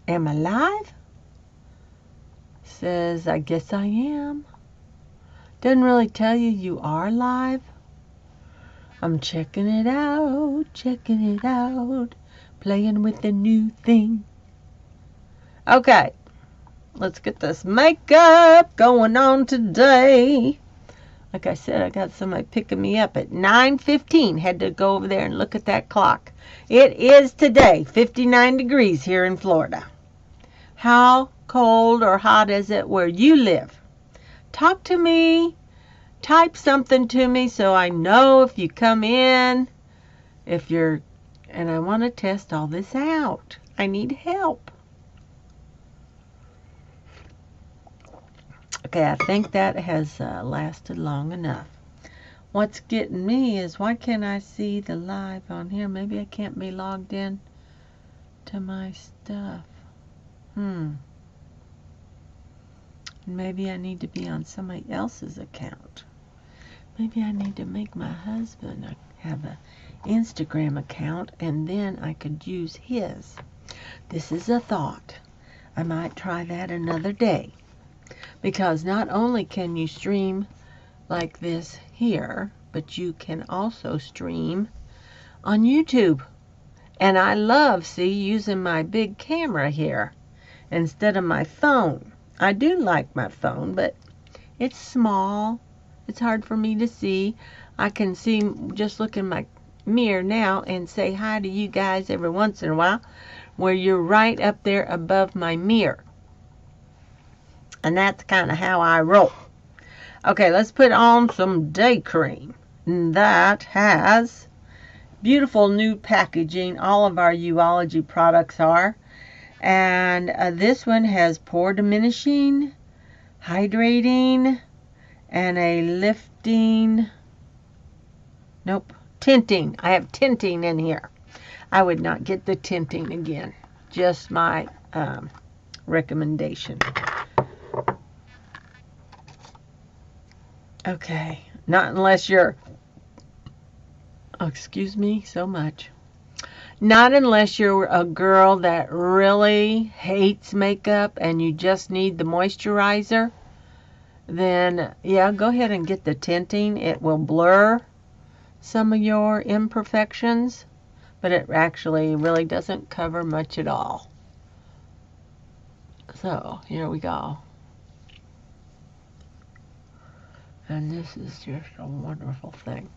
Am I live? Says, I guess I am. Doesn't really tell you you are live. I'm checking it out, playing with the new thing. Okay, let's get this makeup going on today. Like I said, I got somebody picking me up at 9:15. Had to go over there and look at that clock. It is today 59 degrees here in Florida. How cold or hot is it where you live? Talk to me. Type something to me so I know if you come in, and I want to test all this out. I need help. Okay, I think that has lasted long enough. What's getting me is, why can't I see the live on here? Maybe I can't be logged in to my stuff. Maybe I need to be on somebody else's account. Maybe I need to make my husband have an Instagram account, and then I could use his. This is a thought. I might try that another day. Because not only can you stream like this here, but you can also stream on YouTube. And I love, using my big camera here instead of my phone. I do like my phone, but it's small. It's hard for me to see. I can see, just look in my mirror now and say hi to you guys every once in a while, where you're right up there above my mirror. And that's kind of how I roll. Okay, let's put on some day cream. And that has beautiful new packaging. All of our Uology products are. And this one has pore diminishing, hydrating, and a lifting, tinting. I have tinting in here. I would not get the tinting again. Just my recommendation. Okay, not unless you're, excuse me so much. Not unless you're a girl that really hates makeup and you just need the moisturizer. Then, yeah, go ahead and get the tinting. It will blur some of your imperfections, but it actually really doesn't cover much at all. So, here we go. And this is just a wonderful thing.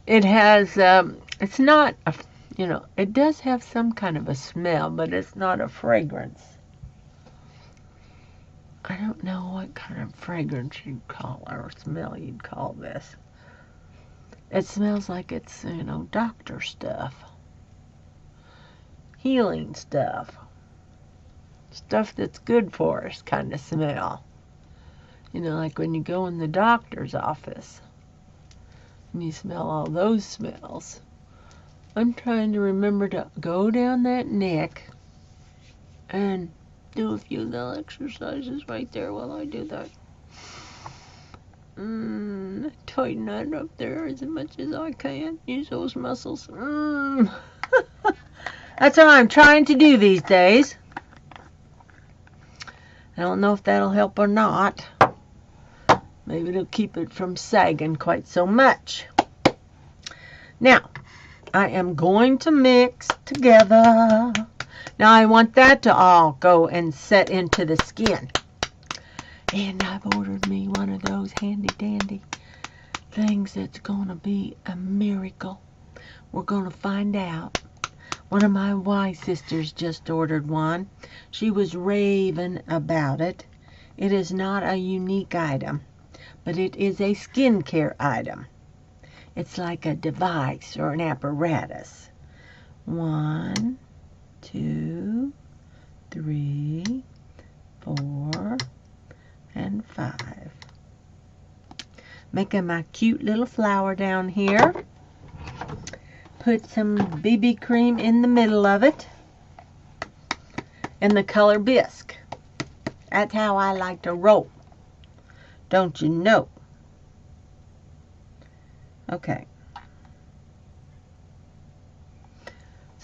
It has, it's not, it does have some kind of a smell, but it's not a fragrance. I don't know what kind of fragrance you'd call, or smell you'd call this. It smells like it's, doctor stuff. Healing stuff. Stuff that's good for us kind of smell. Like when you go in the doctor's office and you smell all those smells. I'm trying to remember to go down that neck and do a few little exercises right there while I do that. Tighten that up there as much as I can. Use those muscles. That's what I'm trying to do these days. I don't know if that'll help or not. Maybe it'll keep it from sagging quite so much. Now, I am going to mix together. Now, I want that to all go and set into the skin. And I've ordered me one of those handy-dandy things that's going to be a miracle. We're going to find out. One of my Y sisters just ordered one. She was raving about it. It is not a unique item, but it is a skincare item. It's like a device or an apparatus. 1, 2, 3, 4, and 5. Making my cute little flower down here. Put some BB cream in the middle of it. In the color Bisque. That's how I like to roll. Don't you know? Okay.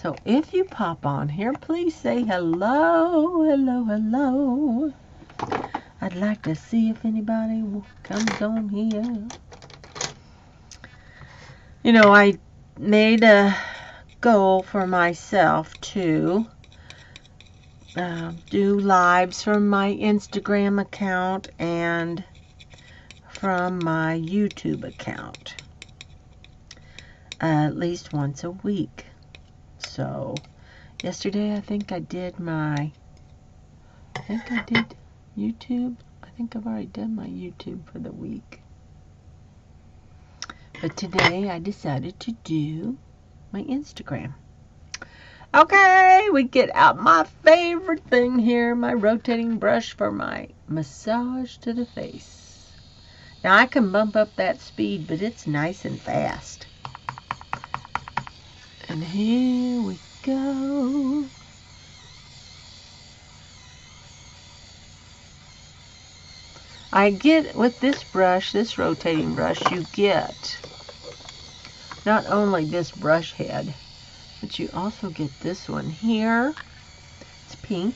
So if you pop on here, please say hello, hello, hello. I'd like to see if anybody comes on here. You know, I made a goal for myself to do lives from my Instagram account and from my YouTube account at least once a week. So yesterday I think I did YouTube. I think I've already done my YouTube for the week. But today I decided to do my Instagram. Okay, we get out my favorite thing here, my rotating brush for my massage to the face. Now I can bump up that speed, but it's nice and fast. And here we go. I get with this brush, this rotating brush, you get not only this brush head, but you also get this one here. It's pink.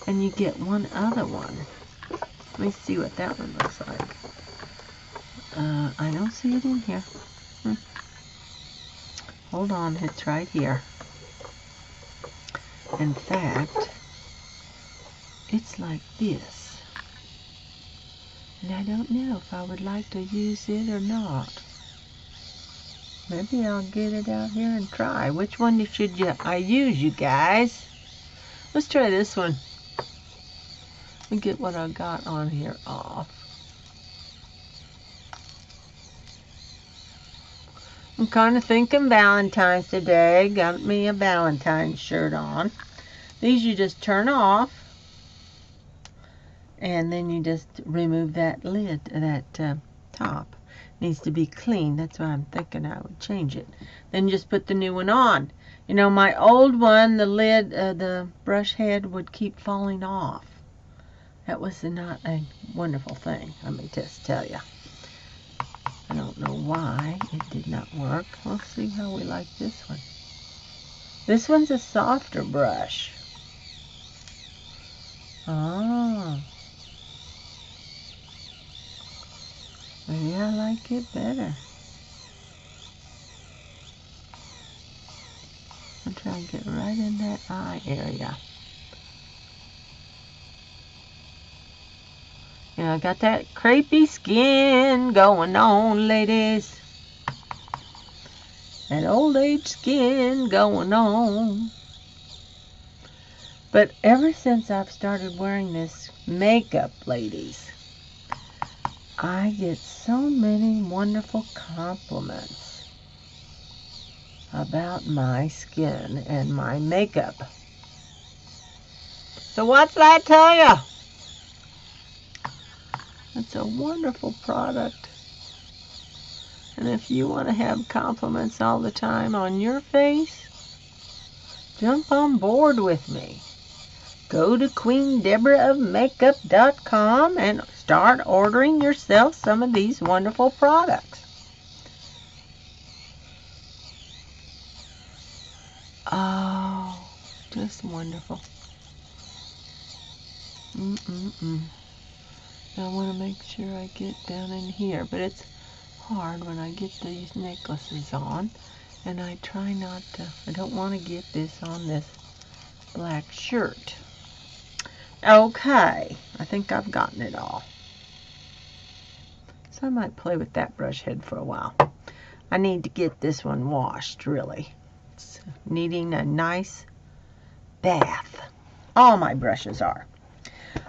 And you get one other one. Let me see what that one looks like. I don't see it in here. Hold on, it's right here. In fact, it's like this. And I don't know if I would like to use it or not. Maybe I'll get it out here and try. Which one should I use, you guys? Let's try this one. Let me get what I got on here off. I'm kind of thinking Valentine's today. Got me a Valentine's shirt on. These you just turn off. And then you just remove that lid, that top. Needs to be clean. That's why I'm thinking I would change it. Then just put the new one on. You know, my old one, the lid, the brush head would keep falling off. That was not a wonderful thing, let me just tell you. I don't know why it did not work. Let's see how we like this one. This one's a softer brush. Oh. Maybe I like it better. I'll try and get right in that eye area. Yeah, I got that crepey skin going on, ladies. That old age skin going on. But ever since I've started wearing this makeup, ladies, I get so many wonderful compliments about my skin and my makeup. So what's that tell you? It's a wonderful product. And if you want to have compliments all the time on your face, jump on board with me. Go to QueenDeborahOfMakeup.com and start ordering yourself some of these wonderful products. Oh, just wonderful. I want to make sure I get down in here, but it's hard when I get these necklaces on, and I try not to, I don't want to get this on this black shirt. Okay, I think I've gotten it all. So I might play with that brush head for a while. I need to get this one washed, really. It's needing a nice bath. All my brushes are.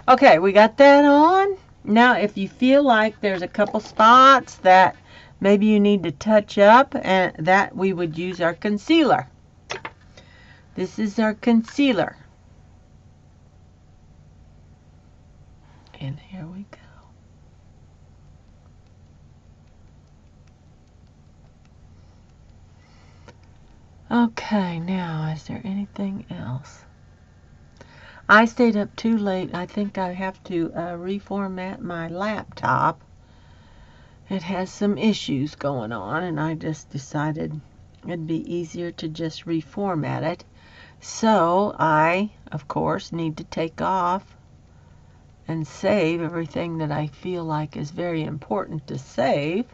Okay, we got that on. Now, if you feel like there's a couple spots that maybe you need to touch up, and that we would use our concealer. This is our concealer. And here we go. Okay, now, is there anything else? I stayed up too late. I think I have to reformat my laptop. It has some issues going on, and I just decided it'd be easier to just reformat it. So I, of course, need to take off and save everything that I feel like is very important to save.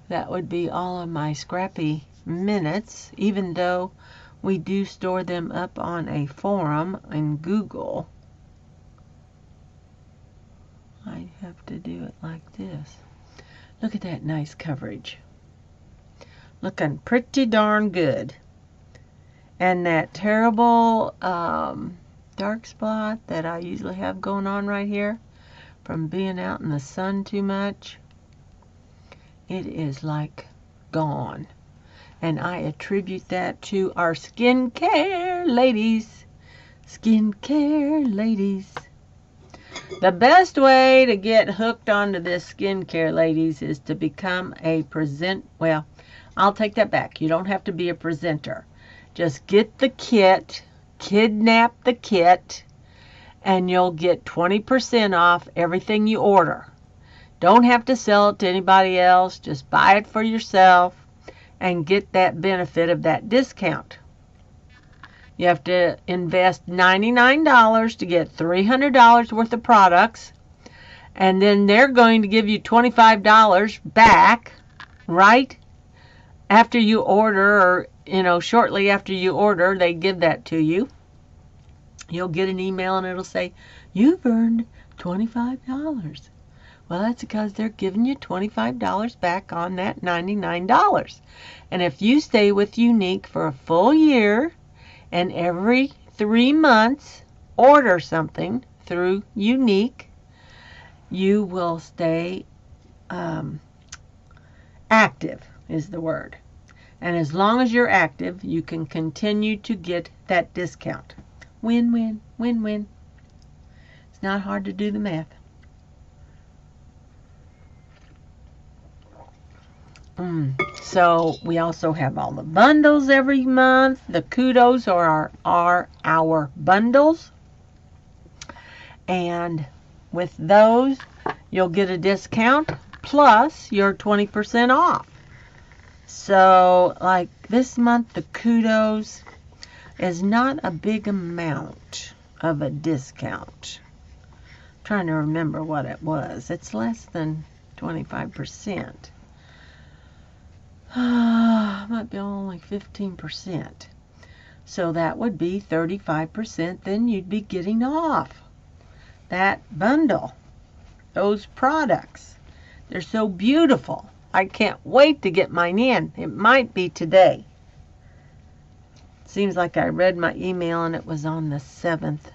That would be all of my scrappy minutes, even though we do store them up on a forum in Google. I have to do it like this. Look at that nice coverage. Looking pretty darn good. And that terrible dark spot that I usually have going on right here from being out in the sun too much, it is like gone. And I attribute that to our skincare ladies. Skincare ladies. The best way to get hooked onto this skincare, ladies, is to become a well, I'll take that back. You don't have to be a presenter. Just get the kit, kidnap the kit, and you'll get 20% off everything you order. Don't have to sell it to anybody else. Just buy it for yourself and get that benefit of that discount. You have to invest $99 to get $300 worth of products, and then they're going to give you $25 back right after you order, or shortly after you order, they give that to you. You'll get an email and it'll say, you've earned $25. Well, that's because they're giving you $25 back on that $99. And if you stay with Younique for a full year, and every 3 months order something through Younique, you will stay active is the word. And as long as you're active, you can continue to get that discount. Win-win, win-win. It's not hard to do the math. So we also have all the bundles every month. The kudos are our bundles. And with those, you'll get a discount plus your 20% off. So like this month, the kudos is not a big amount of a discount. I'm trying to remember what it was. It's less than 25%. Might be only 15%. So that would be 35%. Then you'd be getting off that bundle. Those products. They're so beautiful. I can't wait to get mine in. It might be today. Seems like I read my email and it was on the 7th.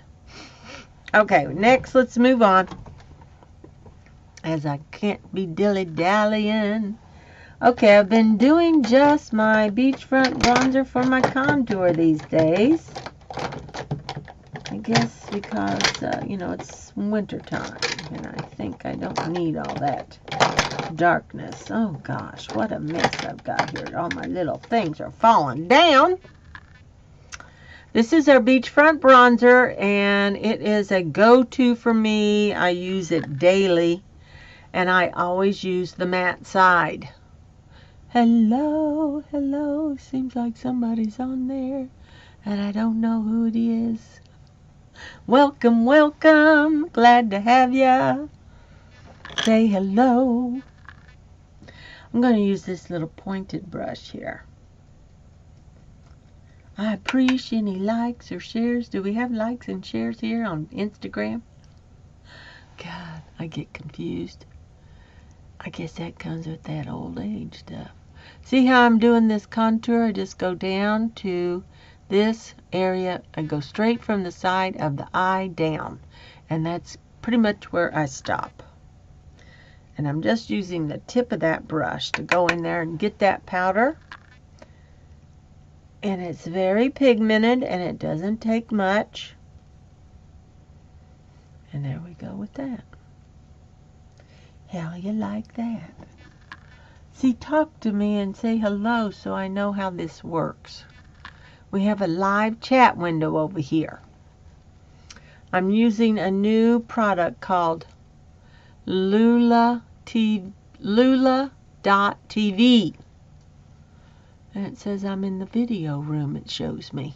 Okay, next let's move on. As I can't be dilly-dallying. Okay, I've been doing just my beachfront bronzer for my contour these days. I guess because, it's winter time, and I think I don't need all that darkness. Oh, gosh, what a mess I've got here. All my little things are falling down. This is our beachfront bronzer, and it is a go-to for me. I use it daily, and I always use the matte side. Hello, hello, seems like somebody's on there, and I don't know who it is. Welcome, welcome, glad to have ya. Say hello. I'm going to use this little pointed brush here. I appreciate any likes or shares. Do we have likes and shares here on Instagram? God, I get confused. I guess that comes with that old age stuff. See how I'm doing this contour? I just go down to this area. I go straight from the side of the eye down. And that's pretty much where I stop. And I'm just using the tip of that brush to go in there and get that powder. And it's very pigmented and it doesn't take much. And there we go with that. How you like that? See, talk to me and say hello so I know how this works. We have a live chat window over here. I'm using a new product called Lula.tv. And it says I'm in the video room, it shows me.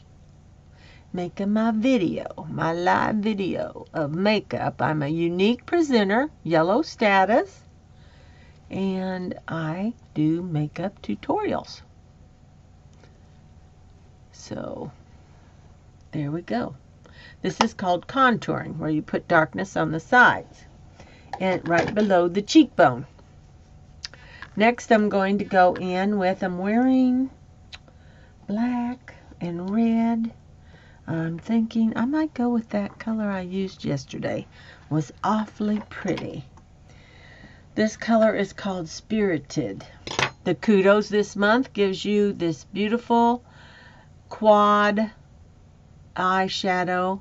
Making my video, my live video of makeup. I'm a unique presenter, yellow status, and I do makeup tutorials. So, there we go. This is called contouring, where you put darkness on the sides and right below the cheekbone. Next, I'm going to go in with, I'm wearing black and red. I'm thinking I might go with that color I used yesterday. It was awfully pretty. This color is called Spirited. The Kudos this month gives you this beautiful quad eyeshadow.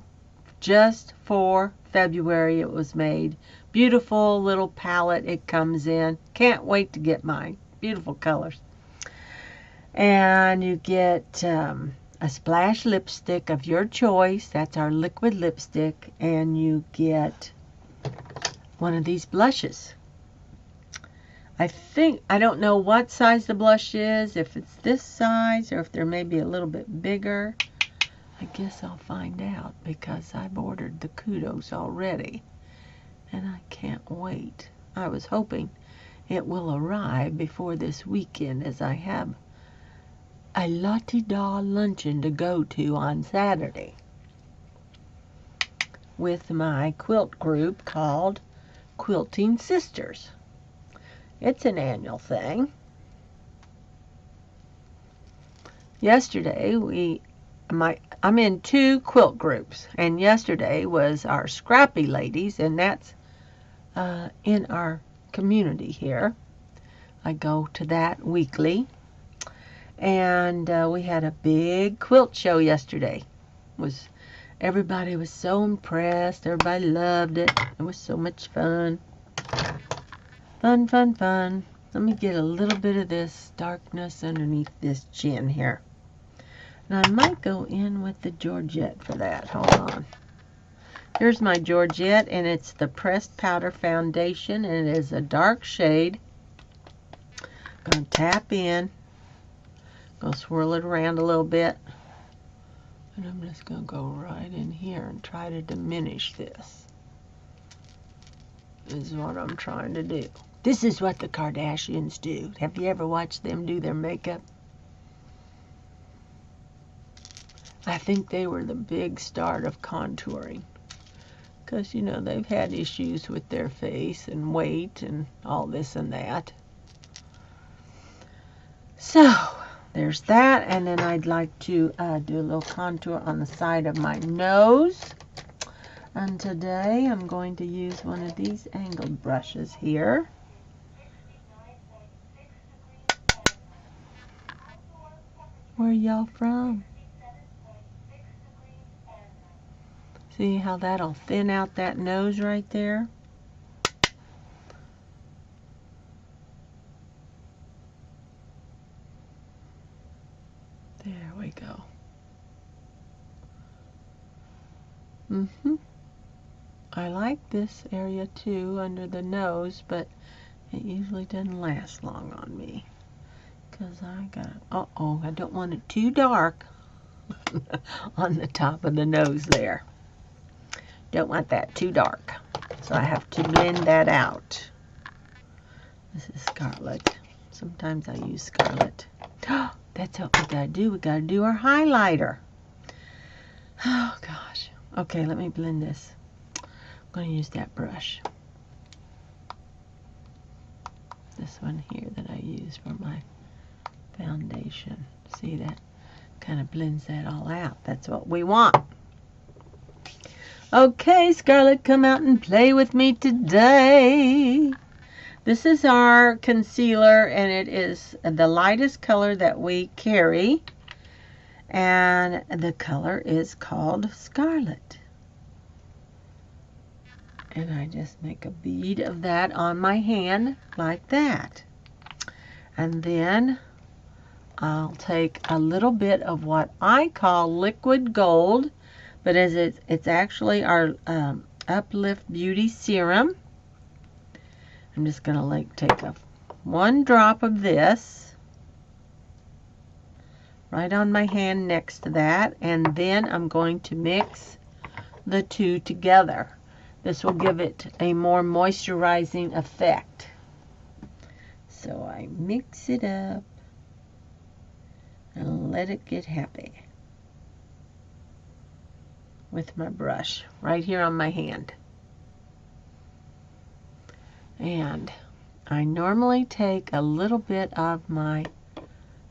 Just for February it was made. Beautiful little palette it comes in. Can't wait to get mine. Beautiful colors. And you get a splash lipstick of your choice. That's our liquid lipstick. And you get one of these blushes. I don't know what size the blush is. If it's this size or if they're maybe a little bit bigger. I guess I'll find out because I've ordered the Kudos already. And I can't wait. I was hoping it will arrive before this weekend as I have a la-ti-da luncheon to go to on Saturday with my quilt group called Quilting Sisters. It's an annual thing. Yesterday I'm in 2 quilt groups, and yesterday was our Scrappy Ladies, and that's in our community here. I go to that weekly, and we had a big quilt show yesterday. Everybody was so impressed. Everybody loved it. It was so much fun. Fun, fun, fun. Let me get a little bit of this darkness underneath this chin here. And I might go in with the Georgette for that. Hold on. Here's my Georgette, and it's the Pressed Powder Foundation, and it is a dark shade. I'm going to tap in. Going to swirl it around a little bit. And I'm just going to go right in here and try to diminish this. This is what I'm trying to do. This is what the Kardashians do. Have you ever watched them do their makeup? I think they were the big start of contouring. Because, you know, they've had issues with their face and weight and all this and that. So, there's that. And then I'd like to do a little contour on the side of my nose. And today I'm going to use one of these angled brushes here. Where y'all from? See how that'll thin out that nose right there? There we go. I like this area too under the nose, but it usually doesn't last long on me. Because I got, I don't want it too dark on the top of the nose there. Don't want that too dark. So I have to blend that out. This is Scarlet. Sometimes I use Scarlet. That's what we gotta do. We gotta do our highlighter. Oh gosh. Okay, let me blend this. I'm gonna use that brush. This one here that I use for my foundation. See, that kind of blends that all out. That's what we want. Okay, Scarlet, come out and play with me today. This is our concealer, and it is the lightest color that we carry. And the color is called Scarlet. And I just make a bead of that on my hand like that. And then I'll take a little bit of what I call liquid gold, but as it's actually our Uplift Beauty Serum. I'm just going to take one drop of this right on my hand next to that, and then I'm going to mix the two together. This will give it a more moisturizing effect. So I mix it up and let it get happy with my brush right here on my hand. And I normally take a little bit of my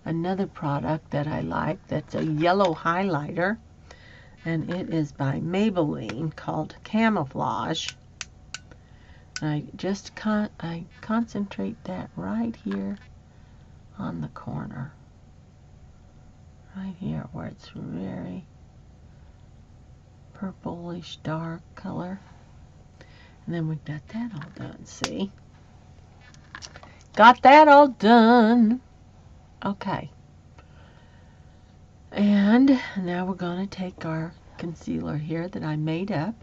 another product that I like that's a yellow highlighter, and it is by Maybelline called Camouflage. I just I concentrate that right here on the corner, right here where it's very purplish dark color. And then we got that all done. See? Got that all done. Okay. And now we're going to take our concealer here that I made up,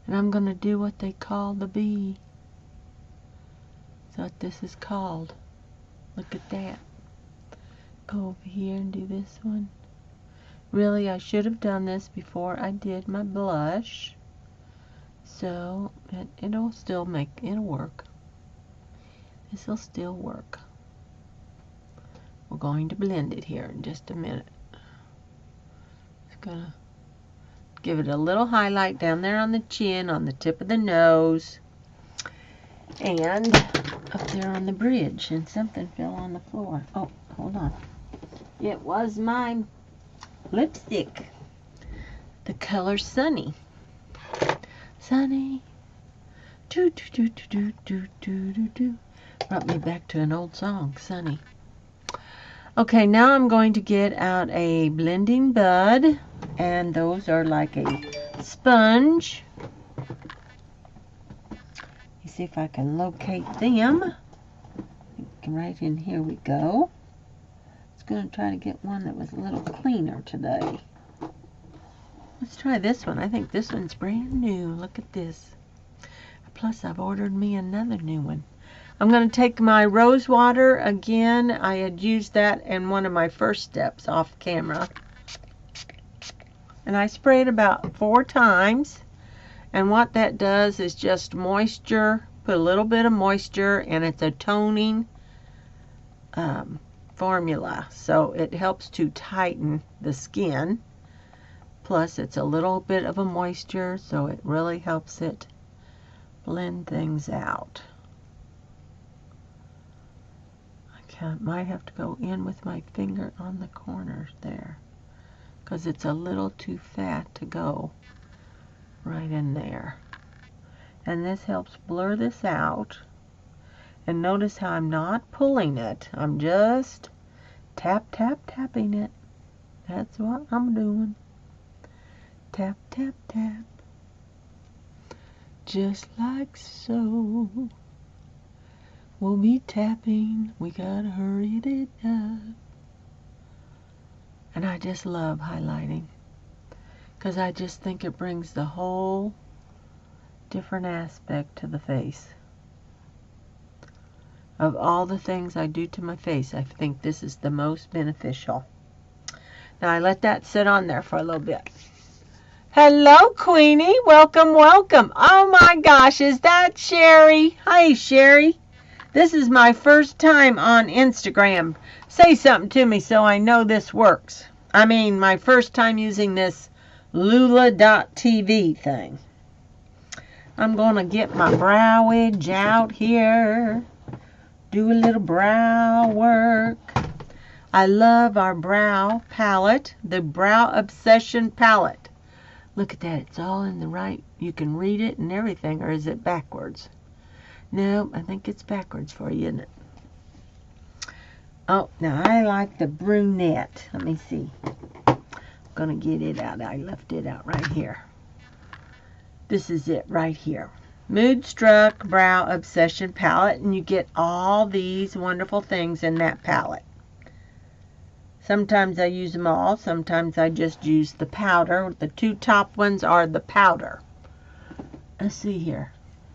and I'm going to do what they call the bee. That's what this is called. Look at that. Go over here and do this one. Really, I should have done this before I did my blush. So, it'll still it'll work. This will still work. We're going to blend it here in just a minute. Just gonna give it a little highlight down there on the chin, on the tip of the nose, and up there on the bridge. And something fell on the floor. Oh, hold on. It was my lipstick. The color Sunny. Sunny. Do do do do do do do do. Brought me back to an old song, Sunny. Okay, now I'm going to get out a blending bud, and those are like a sponge. You see if I can locate them. Right in here we go. I was going to try to get one that was a little cleaner today. Let's try this one. I think this one's brand new. Look at this. Plus, I've ordered me another new one. I'm going to take my rose water again. I had used that in one of my first steps off camera. And I sprayed about 4 times. And what that does is just moisture, put a little bit of moisture, and it's a toning formula. So it helps to tighten the skin. Plus, it's a little bit of a moisture, so it really helps it blend things out. Might have to go in with my finger on the corners there, because it's a little too fat to go right in there. And this helps blur this out. And notice how I'm not pulling it. I'm just tapping it. That's what I'm doing. Tap, tap, tap. Just like so. We'll be tapping. We gotta hurry it up. And I just love highlighting, because I just think it brings the whole different aspect to the face. Of all the things I do to my face, I think this is the most beneficial. Now I let that sit on there for a little bit. Hello, Queenie. Welcome, welcome. Oh my gosh, is that Sherry? Hi, Sherry. This is my first time on Instagram. Say something to me so I know this works. I mean, my first time using this Lula.tv thing. I'm going to get my brow edge out here. Do a little brow work. I love our brow palette, the Brow Obsession palette. Look at that. It's all in the right. You can read it and everything, or is it backwards? No, I think it's backwards for you, isn't it? Oh, now I like the brunette. Let me see. I'm going to get it out. I left it out right here. This is it right here. Moodstruck Brow Obsession palette, and you get all these wonderful things in that palette. Sometimes I use them all. Sometimes I just use the powder. The 2 top ones are the powder. Let's see here.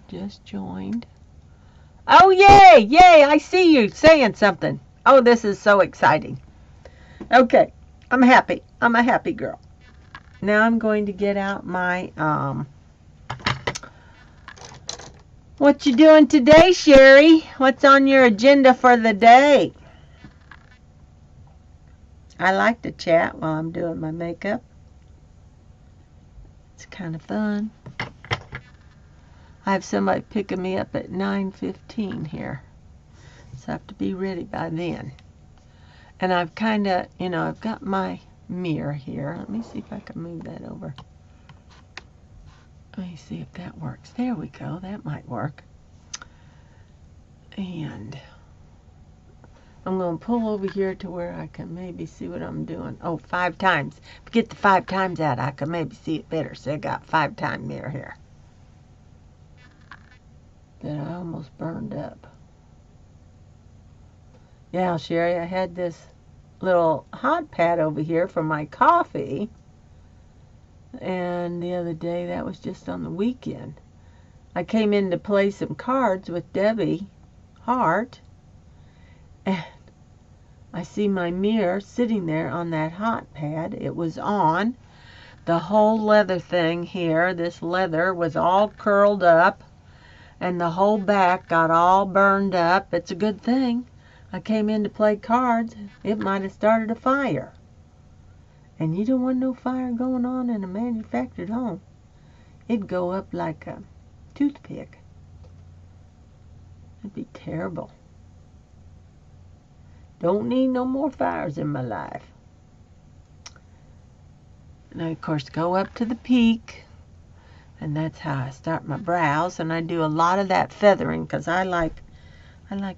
Just joined. Oh, yay! Yay! I see you saying something. Oh, this is so exciting. Okay, I'm happy. I'm a happy girl. Now I'm going to get out my, what you doing today, Sherry? What's on your agenda for the day? I like to chat while I'm doing my makeup. It's kind of fun. I have somebody picking me up at 9:15 here, so I have to be ready by then. And I've kind of, I've got my mirror here. Let me see if I can move that over. Let me see if that works. There we go. That might work. And I'm going to pull over here to where I can maybe see what I'm doing. Oh, 5 times. If I get the 5 times out, I can maybe see it better. So I got 5-time mirror here. That I almost burned up. Yeah, Sherry, I had this little hot pad over here for my coffee. And the other day, that was just on the weekend. I came in to play some cards with Debbie Hart. And I see my mirror sitting there on that hot pad. It was on. The whole leather thing here, this leather was all curled up. And the whole back got all burned up. It's a good thing. I came in to play cards. It might have started a fire. And you don't want no fire going on in a manufactured home. It'd go up like a toothpick. It'd be terrible. Don't need no more fires in my life. And I, of course, go up to the peak. And that's how I start my brows. And I do a lot of that feathering because I like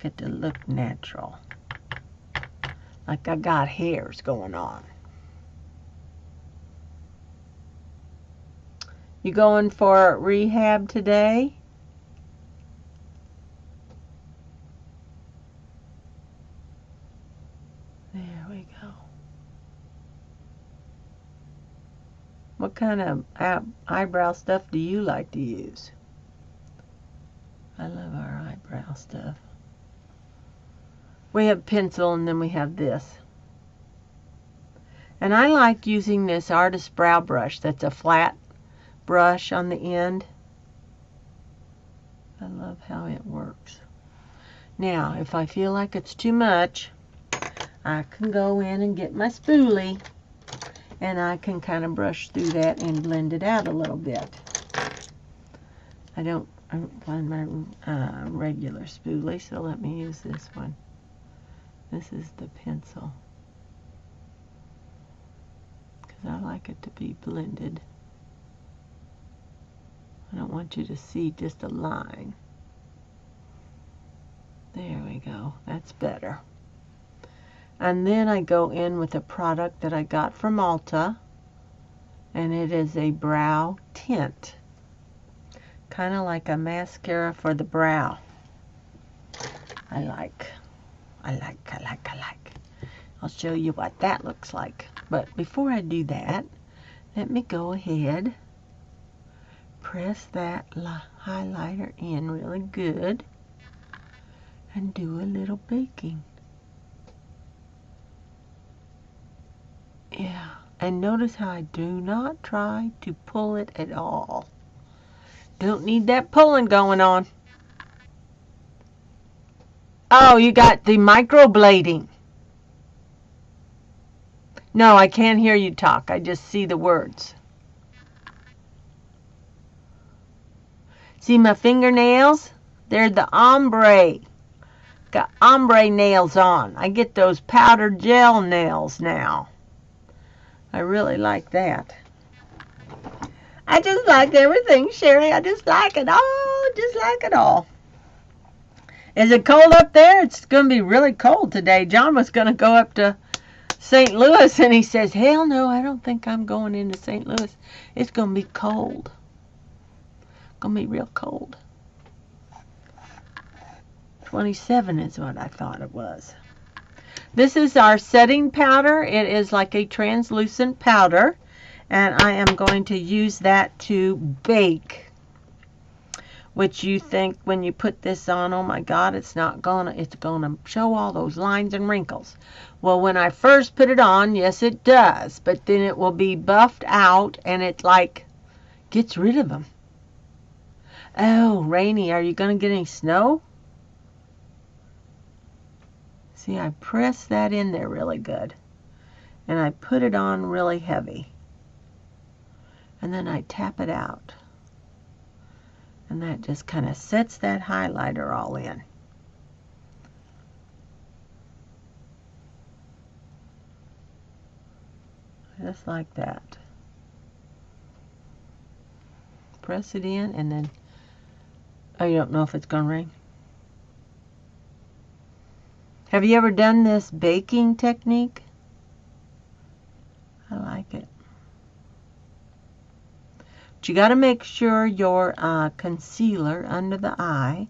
it to look natural. Like I got hairs going on. You going for rehab today? There we go. What kind of eyebrow stuff do you like to use? I love our eyebrow stuff. We have pencil and then we have this. And I like using this Artist Brow Brush that's a flat brush on the end. I love how it works. Now, if I feel like it's too much, I can go in and get my spoolie and I can kind of brush through that and blend it out a little bit. I don't find my regular spoolie, so let me use this one. This is the pencil because I like it to be blended. I don't want you to see just a line. There we go. That's better. And then I go in with a product that I got from Ulta. And it is a brow tint. Kind of like a mascara for the brow. I like. I'll show you what that looks like. But before I do that, let me go ahead. Press that highlighter in really good and do a little baking. Yeah, and notice how I do not try to pull it at all. Don't need that pulling going on. Oh, you got the microblading. No, I can't hear you talk. I just see the words. See my fingernails? They're the ombre. Got ombre nails on. I get those powder gel nails now. I really like that. I just like everything, Sherry. I just like it all. Just like it all. Is it cold up there? It's going to be really cold today. John was going to go up to St. Louis, and he says, hell no, I don't think I'm going into St. Louis. It's going to be cold. Going to be real cold. 27 is what I thought it was. This is our setting powder. It is like a translucent powder, and I am going to use that to bake. which you think when you put this on, oh my God, it's gonna show all those lines and wrinkles. Well, when I first put it on, yes it does, but then it will be buffed out and it like gets rid of them. Oh, Rainy, are you gonna get any snow? See, I press that in there really good and I put it on really heavy and then I tap it out. And that just kind of sets that highlighter all in. Just like that. Press it in and then, oh, you don't know if it's going to rain? Have you ever done this baking technique? I like it. But you got to make sure your concealer under the eye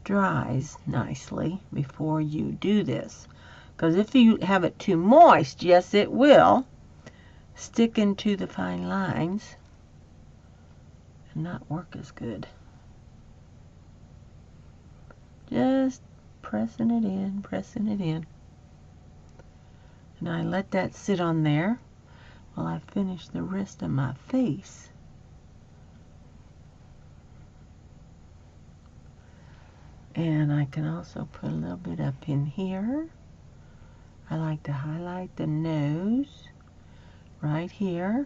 dries nicely before you do this. Because if you have it too moist, yes, it will stick into the fine lines and not work as good. Just pressing it in, pressing it in. And I let that sit on there while I finish the rest of my face. And I can also put a little bit up in here. I like to highlight the nose right here.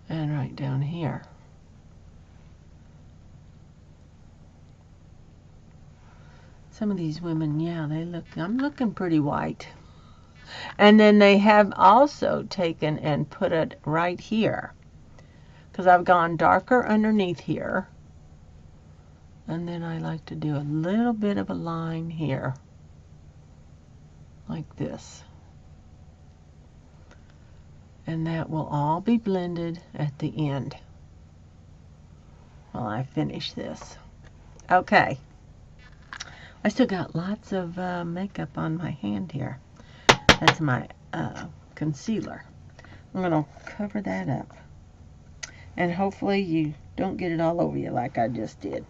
And right down here. Some of these women, yeah, I'm looking pretty white. And then they have also taken and put it right here. Because I've gone darker underneath here. And then I like to do a little bit of a line here. Like this. And that will all be blended at the end. While I finish this. Okay. I still got lots of makeup on my hand here. That's my concealer. I'm going to cover that up. And hopefully you don't get it all over you like I just did.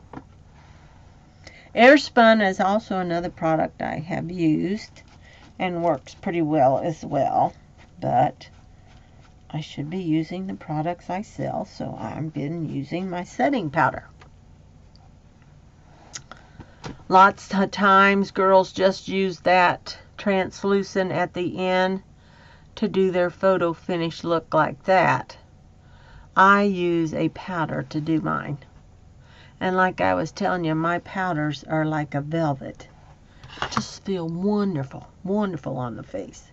Airspun is also another product I have used and works pretty well as well. But I should be using the products I sell, so I've been using my setting powder. Lots of times girls just use that translucent at the end to do their photo finish look like that. I use a powder to do mine. And like I was telling you, my powders are like a velvet. Just feel wonderful, wonderful on the face.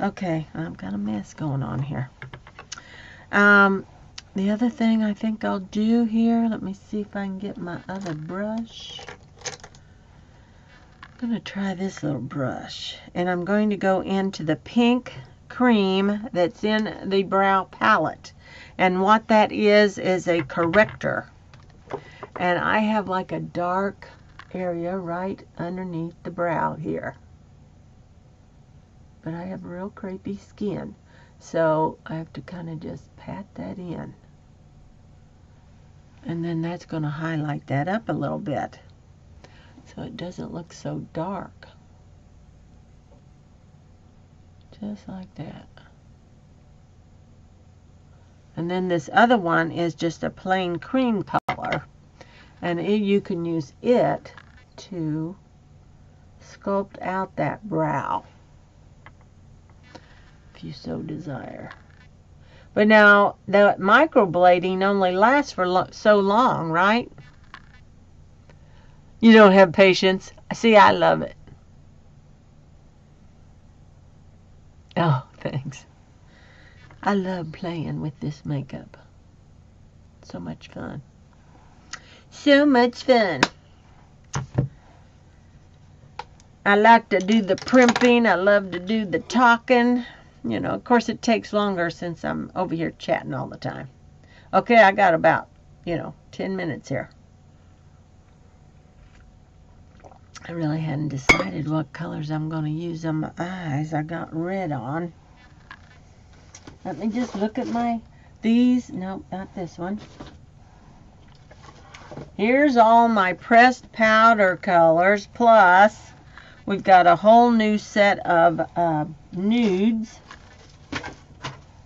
Okay, I've got a mess going on here. The other thing I think I'll do here, let me see if I can get my other brush. I'm going to try this little brush. And I'm going to go into the pink cream that's in the brow palette. And what that is a corrector. And I have like a dark area right underneath the brow here. But I have real crepey skin. So I have to kind of just pat that in. And then that's going to highlight that up a little bit. So it doesn't look so dark. Just like that. And then this other one is just a plain cream color. And you can use it to sculpt out that brow. If you so desire. But now, the microblading only lasts for so long, right? You don't have patience. See, I love it. Oh, thanks. I love playing with this makeup. So much fun. So much fun. I like to do the primping. I love to do the talking. You know, of course it takes longer since I'm over here chatting all the time. Okay, I got about, 10 minutes here. I really hadn't decided what colors I'm going to use on my eyes. I got red on. Let me just look at nope, not this one. Here's all my pressed powder colors, plus we've got a whole new set of nudes.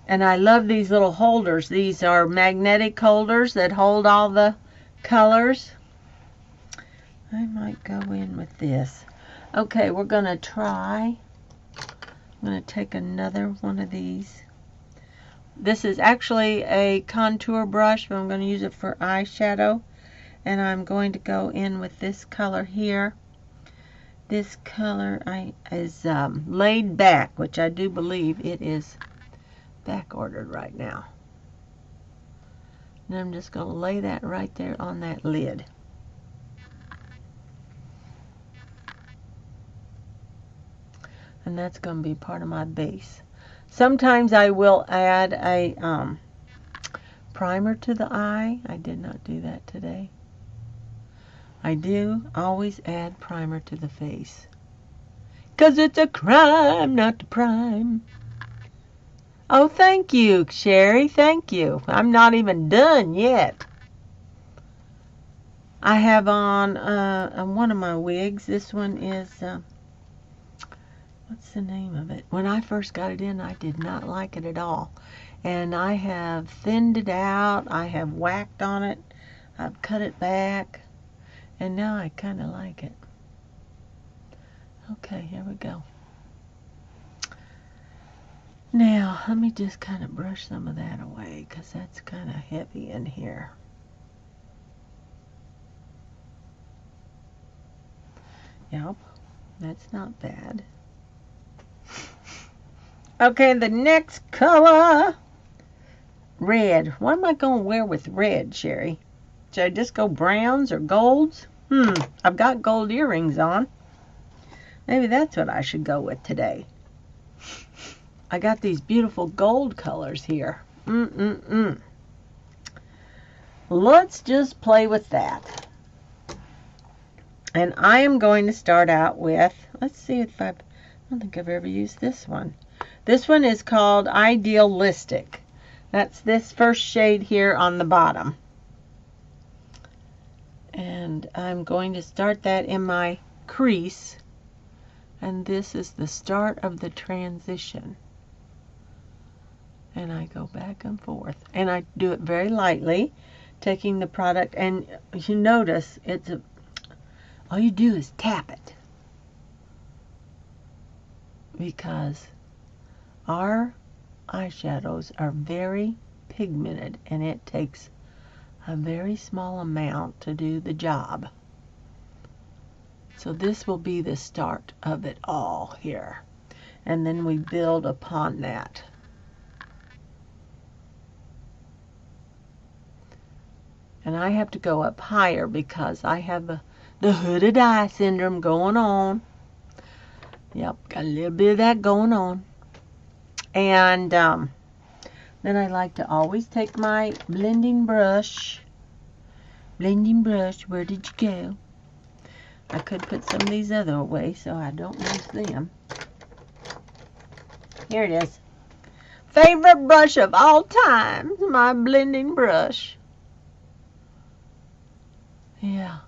And I love these little holders. These are magnetic holders that hold all the colors. I might go in with this. Okay, we're going to try. I'm going to take another one of these. This is actually a contour brush, but I'm going to use it for eyeshadow. And I'm going to go in with this color here. This color is Laid Back, which I do believe it is back ordered right now. And I'm just going to lay that right there on that lid. And that's going to be part of my base. Sometimes I will add a primer to the eye. I did not do that today. I do always add primer to the face. 'Cause it's a crime not to prime. Oh, thank you, Sherry. Thank you. I'm not even done yet. I have on one of my wigs. This one is, what's the name of it? When I first got it in, I did not like it at all. And I have thinned it out. I have whacked on it. I've cut it back. And now I kind of like it. Okay, here we go. Now, let me just kind of brush some of that away, because that's kind of heavy in here. Yep, that's not bad. Okay, the next color, red. What am I going to wear with red, Sherry? Should I just go browns or golds? I've got gold earrings on. Maybe that's what I should go with today. I got these beautiful gold colors here. Let's just play with that. And I am going to start out with, let's see if I don't think I've ever used this one. This one is called Idealistic. That's this first shade here on the bottom. And I'm going to start that in my crease. And this is the start of the transition. And I go back and forth. And I do it very lightly, taking the product. And you notice, all you do is tap it. Because our eyeshadows are very pigmented. And it takes a very small amount to do the job. So this will be the start of it all here. And then we build upon that. And I have to go up higher because I have the hooded eye syndrome going on. Yep, got a little bit of that going on. And then I like to always take my blending brush. Blending brush, where did you go? I could put some of these other away so I don't lose them. Here it is. Favorite brush of all time, my blending brush. Yeah.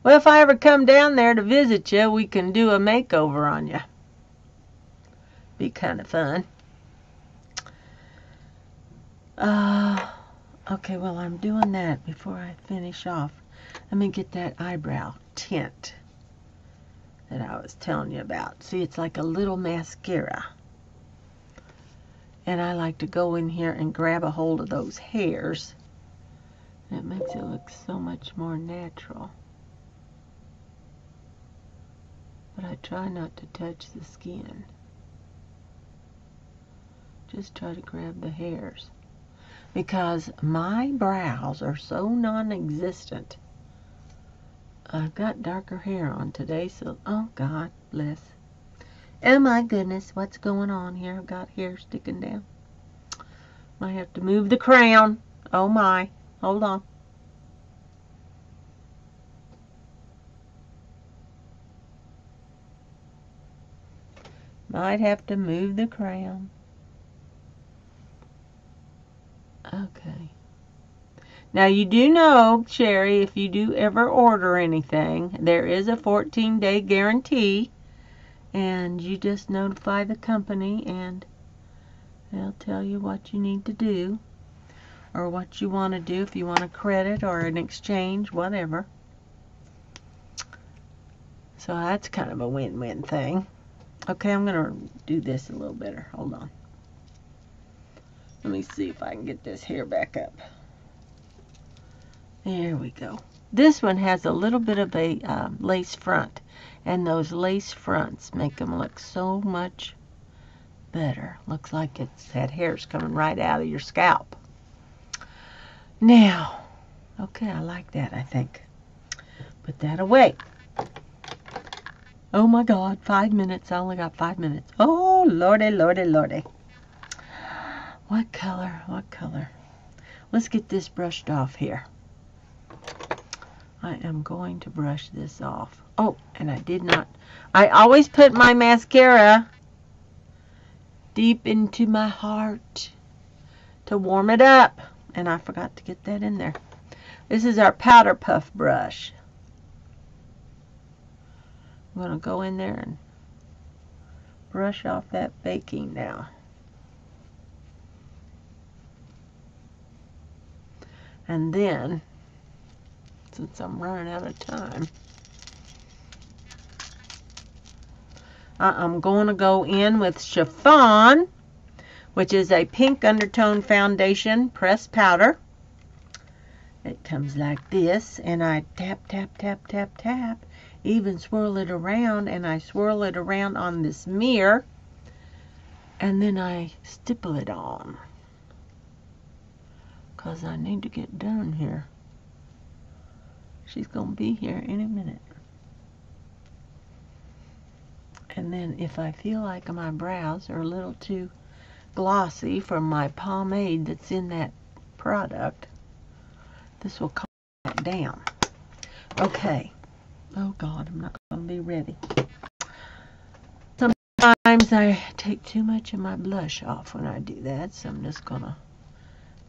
Well, if I ever come down there to visit you, we can do a makeover on you. Be kind of fun. Okay, well, I'm doing that before I finish off. Let me get that eyebrow tint that I was telling you about. See, it's like a little mascara. And I like to go in here and grab a hold of those hairs. It makes it look so much more natural. But I try not to touch the skin. Just try to grab the hairs. Because my brows are so non-existent. I've got darker hair on today, so, oh God bless. Oh my goodness, what's going on here? I've got hair sticking down. Might have to move the crown. Oh my, hold on. Might have to move the crown. Okay. Now you do know, Sherry, if you do ever order anything, there is a 14-day guarantee, and you just notify the company and they'll tell you what you need to do or what you want to do, if you want a credit or an exchange, whatever. So that's kind of a win-win thing. Okay, I'm going to do this a little better. Hold on. Let me see if I can get this hair back up. There we go. This one has a little bit of a lace front, and those lace fronts make them look so much better. Looks like that hair's coming right out of your scalp. Now, okay, I like that, I think. Put that away. Oh my God, 5 minutes. I only got 5 minutes. Oh, lordy, lordy, lordy. What color? What color? Let's get this brushed off here. I am going to brush this off. Oh, and I always put my mascara deep into my heart to warm it up. And I forgot to get that in there. This is our powder puff brush. I'm going to go in there and brush off that baking now. And then, since I'm running out of time, I'm going to go in with Chiffon, which is a pink undertone foundation pressed powder. It comes like this, and I tap, tap, tap, tap, tap, even swirl it around, and I swirl it around on this mirror, and then I stipple it on, because I need to get done here. She's going to be here any minute. And then if I feel like my brows are a little too glossy from my pomade that's in that product, this will calm that down. Okay. Oh God, I'm not going to be ready. Sometimes I take too much of my blush off when I do that, so I'm just going to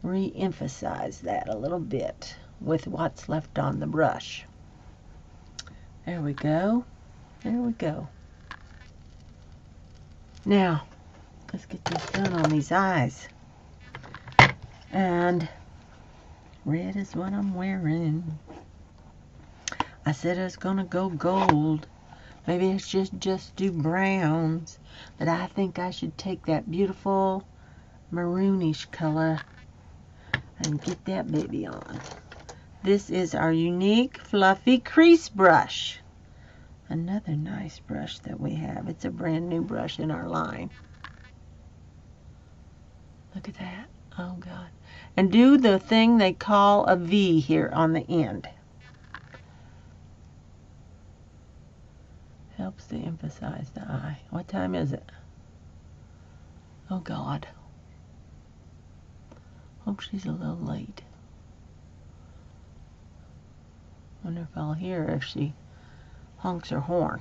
re-emphasize that a little bit with what's left on the brush. There we go. There we go. Now, let's get this done on these eyes. And red is what I'm wearing. I said I was going to go gold. Maybe it's just do browns. But I think I should take that beautiful maroonish color and get that baby on. This is our unique fluffy crease brush. Another nice brush that we have. It's a brand new brush in our line. Look at that. Oh God. And do the thing they call a V here on the end. Helps to emphasize the eye. What time is it? Oh God. Hope she's a little late. Wonder if I'll hear her if she honks her horn.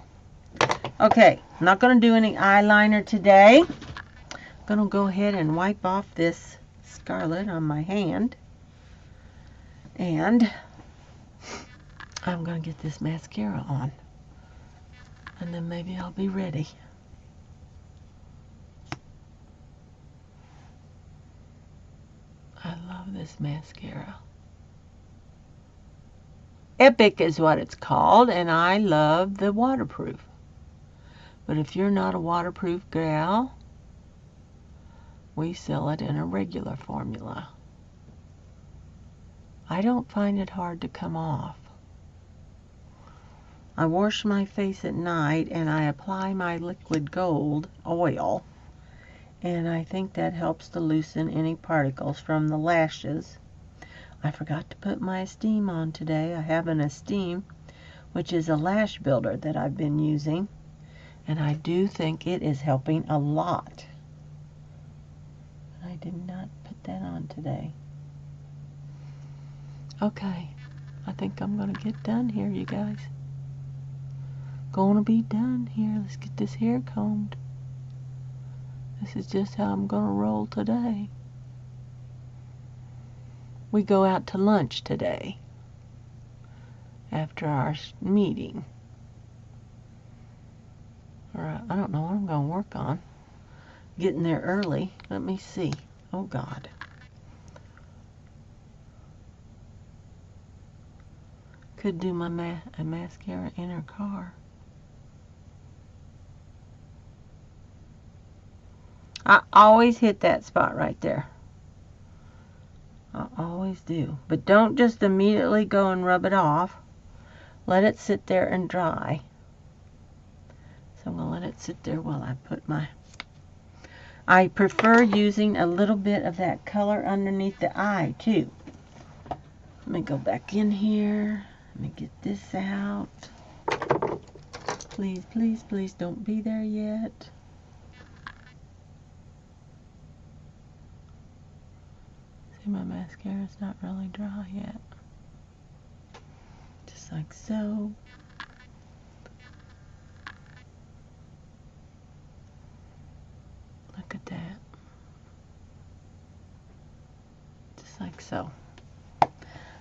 Okay, I'm not going to do any eyeliner today. I'm going to go ahead and wipe off this scarlet on my hand. And I'm going to get this mascara on. And then maybe I'll be ready. I love this mascara. Epic is what it's called, and I love the waterproof. But if you're not a waterproof gal, we sell it in a regular formula. I don't find it hard to come off. I wash my face at night and I apply my liquid gold oil, and I think that helps to loosen any particles from the lashes. I forgot to put my Esteem on today. I have an Esteem, which is a lash builder that I've been using, and I do think it is helping a lot. I did not put that on today. Okay, I think I'm going to get done here, you guys. Gonna be done here. Let's get this hair combed. This is just how I'm going to roll today. we go out to lunch today after our meeting. Or I don't know what I'm going to work on. Getting there early. Let me see. Oh, God. Could do my mascara in her car. I always hit that spot right there. I always do. But don't just immediately go and rub it off. Let it sit there and dry. So I'm going to let it sit there while I put my... I prefer using a little bit of that color underneath the eye, too. Let me go back in here. Let me get this out. Please, please, please don't be there yet. See, my mascara's not really dry yet. Just like so. Look at that. Just like so.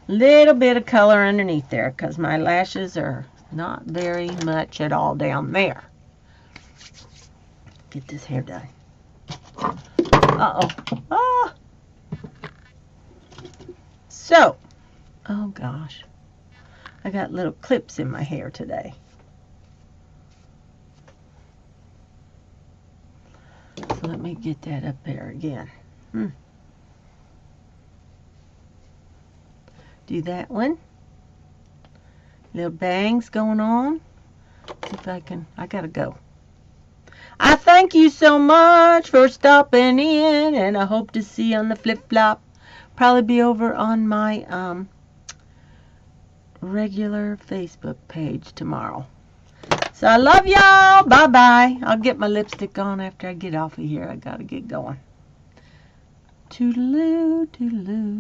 Little bit of color underneath there because my lashes are not very much at all down there. Get this hair done. Uh-oh. Ah! So, oh gosh. I got little clips in my hair today. So let me get that up there again. Do that one. Little bangs going on. See if I can, I gotta go. I thank you so much for stopping in, and I hope to see you on the flip-flop. Probably be over on my regular Facebook page tomorrow. So I love y'all. Bye-bye. I'll get my lipstick on after I get off of here. I gotta get going. Toodaloo, toodaloo.